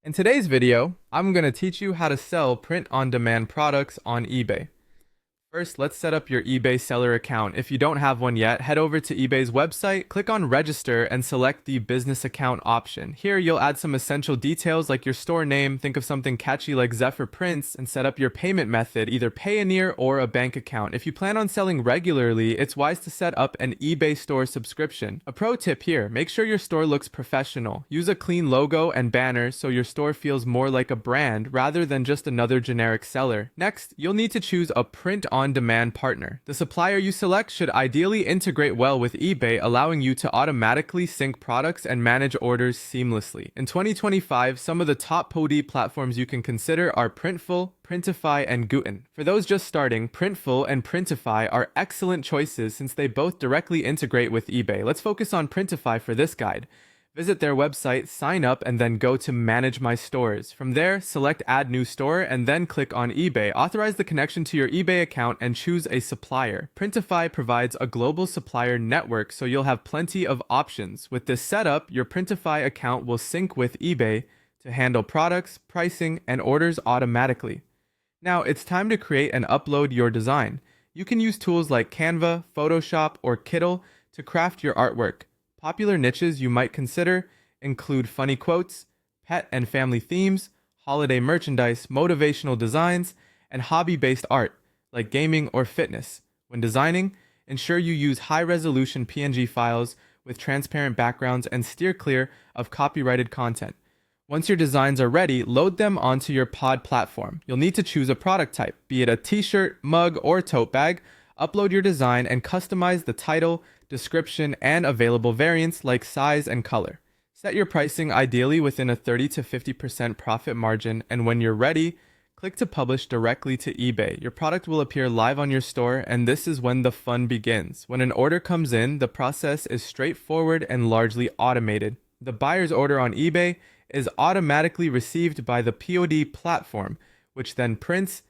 In today's video, I'm going to teach you how to sell print-on-demand products on eBay. First, let's set up your eBay seller account. If you don't have one yet, head over to eBay's website, click on register, and select the business account option. Here, you'll add some essential details like your store name, think of something catchy like Zephyr Prints, and set up your payment method, either Payoneer or a bank account. If you plan on selling regularly, it's wise to set up an eBay store subscription. A pro tip here, make sure your store looks professional. Use a clean logo and banner so your store feels more like a brand rather than just another generic seller. Next, you'll need to choose a print-on-demand partner. The supplier you select should ideally integrate well with eBay, allowing you to automatically sync products and manage orders seamlessly. In 2025, some of the top hoodie platforms you can consider are Printful, Printify, and Guten. For those just starting, Printful and Printify are excellent choices since they both directly integrate with eBay. Let's focus on Printify for this guide. Visit their website, sign up, and then go to Manage My Stores. From there, select Add New Store, and then click on eBay. Authorize the connection to your eBay account and choose a supplier. Printify provides a global supplier network, so you'll have plenty of options. With this setup, your Printify account will sync with eBay to handle products, pricing, and orders automatically. Now, it's time to create and upload your design. You can use tools like Canva, Photoshop, or Kittl to craft your artwork. Popular niches you might consider include funny quotes, pet and family themes, holiday merchandise, motivational designs, and hobby-based art, like gaming or fitness. When designing, ensure you use high-resolution PNG files with transparent backgrounds and steer clear of copyrighted content. Once your designs are ready, load them onto your pod platform. You'll need to choose a product type, be it a t-shirt, mug, or tote bag. Upload your design and customize the title, description, and available variants like size and color. Set your pricing ideally within a 30 to 50% profit margin, and when you're ready, click to publish directly to eBay. Your product will appear live on your store, and this is when the fun begins. When an order comes in, the process is straightforward and largely automated. The buyer's order on eBay is automatically received by the POD platform, which then prints,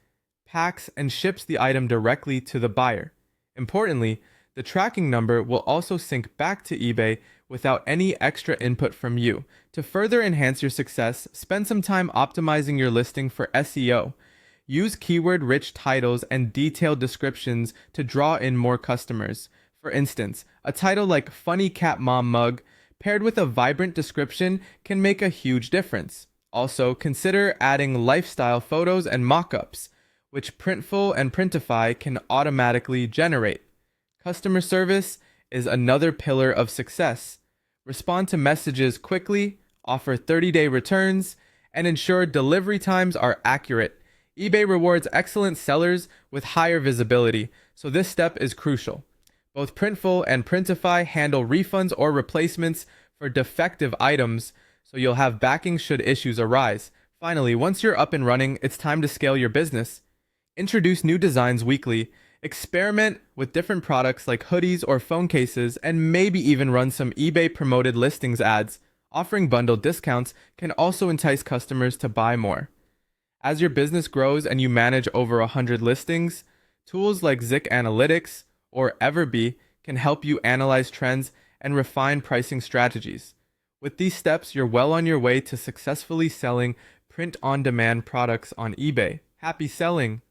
packs, and ships the item directly to the buyer. Importantly, the tracking number will also sync back to eBay without any extra input from you. To further enhance your success, spend some time optimizing your listing for SEO. Use keyword-rich titles and detailed descriptions to draw in more customers. For instance, a title like Funny Cat Mom Mug paired with a vibrant description can make a huge difference. Also, consider adding lifestyle photos and mock-ups, which Printful and Printify can automatically generate. Customer service is another pillar of success. Respond to messages quickly, offer 30-day returns, and ensure delivery times are accurate. eBay rewards excellent sellers with higher visibility, so this step is crucial. Both Printful and Printify handle refunds or replacements for defective items, so you'll have backing should issues arise. Finally, once you're up and running, it's time to scale your business. Introduce new designs weekly, experiment with different products like hoodies or phone cases, and maybe even run some eBay promoted listings ads. Offering bundle discounts can also entice customers to buy more. As your business grows and you manage over 100 listings, tools like Zik Analytics or Everbee can help you analyze trends and refine pricing strategies. With these steps, you're well on your way to successfully selling print-on-demand products on eBay. Happy selling!